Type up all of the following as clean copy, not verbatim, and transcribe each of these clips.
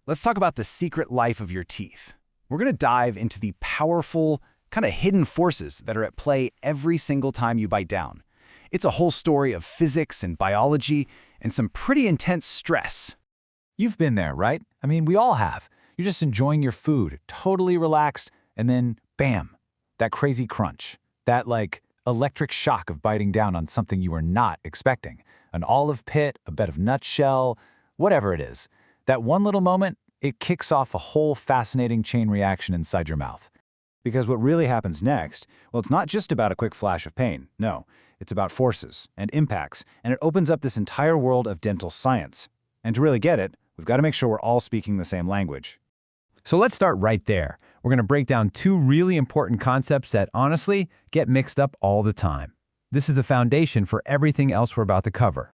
let's talk about the secret life of your teeth. We're going to dive into the powerful, kind of hidden forces that are at play every single time you bite down. It's a whole story of physics and biology and some pretty intense stress. You've been there, right? I mean, we all have. You're just enjoying your food, totally relaxed, and then, bam, that crazy crunch. That, electric shock of biting down on something you were not expecting. An olive pit, a bed of nutshell, whatever it is. That one little moment, it kicks off a whole fascinating chain reaction inside your mouth. Because what really happens next, well, it's not just about a quick flash of pain. No, it's about forces and impacts, and it opens up this entire world of dental science. And to really get it, we've got to make sure we're all speaking the same language. So let's start right there. We're going to break down two really important concepts that, honestly, get mixed up all the time. This is the foundation for everything else we're about to cover.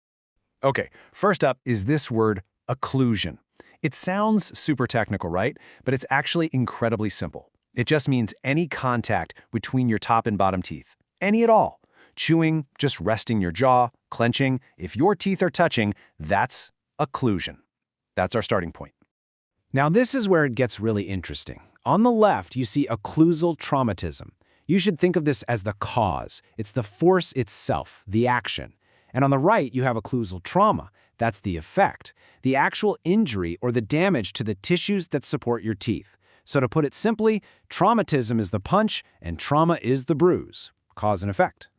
Okay, first up is this word, occlusion. It sounds super technical, right? But it's actually incredibly simple. It just means any contact between your top and bottom teeth. Any at all. Chewing, just resting your jaw, clenching. If your teeth are touching, that's occlusion. That's our starting point. Now this is where it gets really interesting. On the left, you see occlusal traumatism. You should think of this as the cause. It's the force itself, the action. And on the right, you have occlusal trauma. That's the effect, the actual injury or the damage to the tissues that support your teeth. So to put it simply, traumatism is the punch and trauma is the bruise. Cause and effect.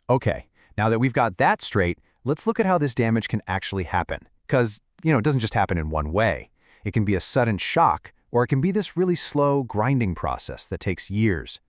Okay, now that we've got that straight, let's look at how this damage can actually happen. Because, it doesn't just happen in one way. It can be a sudden shock, or it can be this really slow grinding process that takes years.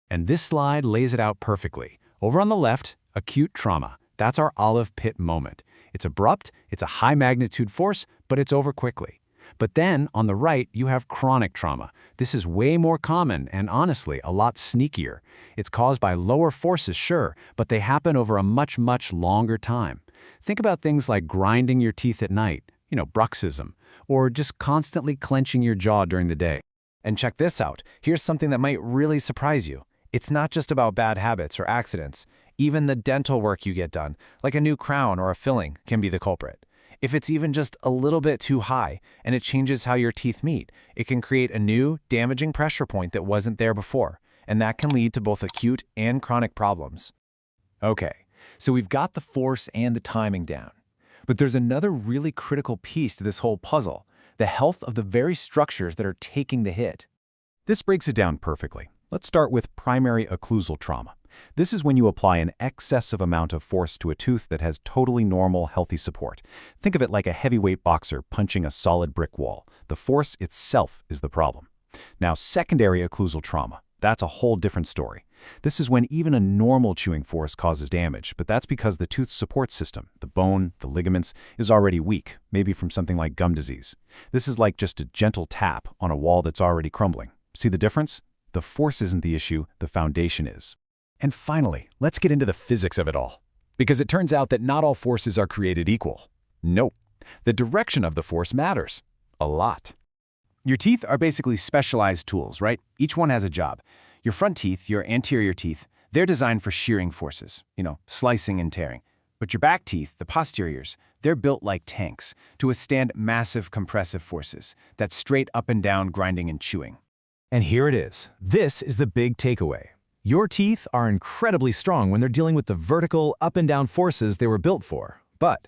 And this slide lays it out perfectly. Over on the left, acute trauma. That's our olive pit moment. It's abrupt, it's a high magnitude force, but it's over quickly. But then, on the right, you have chronic trauma. This is way more common and, honestly, a lot sneakier. It's caused by lower forces, sure, but they happen over a much, much longer time. Think about things like grinding your teeth at night, bruxism, or just constantly clenching your jaw during the day. And check this out. Here's something that might really surprise you. It's not just about bad habits or accidents. Even the dental work you get done, like a new crown or a filling, can be the culprit. If it's even just a little bit too high and it changes how your teeth meet, it can create a new, damaging pressure point that wasn't there before, and that can lead to both acute and chronic problems. Okay, so we've got the force and the timing down. But there's another really critical piece to this whole puzzle, the health of the very structures that are taking the hit. This breaks it down perfectly. Let's start with primary occlusal trauma. This is when you apply an excessive amount of force to a tooth that has totally normal, healthy support. Think of it like a heavyweight boxer punching a solid brick wall. The force itself is the problem. Now, secondary occlusal trauma. That's a whole different story. This is when even a normal chewing force causes damage, but that's because the tooth's support system, the bone, the ligaments, is already weak, maybe from something like gum disease. This is like just a gentle tap on a wall that's already crumbling. See the difference? The force isn't the issue, the foundation is. And finally, let's get into the physics of it all. Because it turns out that not all forces are created equal. Nope. The direction of the force matters. A lot. Your teeth are basically specialized tools, right? Each one has a job. Your front teeth, your anterior teeth, they're designed for shearing forces, slicing and tearing. But your back teeth, the posteriors, they're built like tanks to withstand massive compressive forces, that straight up and down grinding and chewing. And here it is. This is the big takeaway. Your teeth are incredibly strong when they're dealing with the vertical up and down forces they were built for. But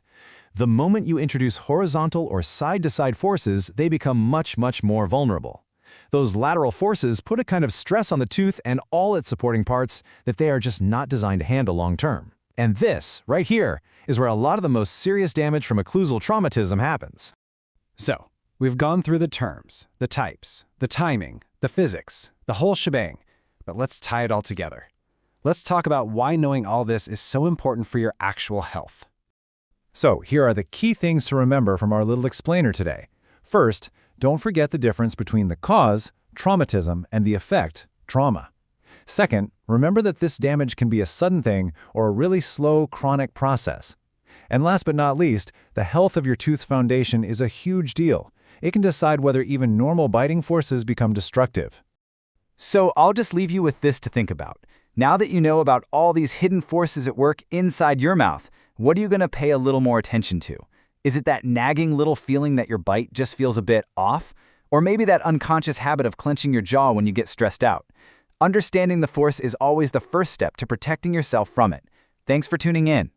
the moment you introduce horizontal or side-to-side forces, they become much, much more vulnerable. Those lateral forces put a kind of stress on the tooth and all its supporting parts that they are just not designed to handle long-term. And this, right here, is where a lot of the most serious damage from occlusal traumatism happens. So, we've gone through the terms, the types, the timing, the physics, the whole shebang. But let's tie it all together. Let's talk about why knowing all this is so important for your actual health. So here are the key things to remember from our little explainer today. First, don't forget the difference between the cause, traumatism, and the effect, trauma. Second, remember that this damage can be a sudden thing or a really slow, chronic process. And last but not least, the health of your tooth's foundation is a huge deal. It can decide whether even normal biting forces become destructive. So I'll just leave you with this to think about. Now that you know about all these hidden forces at work inside your mouth, what are you going to pay a little more attention to? Is it that nagging little feeling that your bite just feels a bit off? Or maybe that unconscious habit of clenching your jaw when you get stressed out? Understanding the force is always the first step to protecting yourself from it. Thanks for tuning in.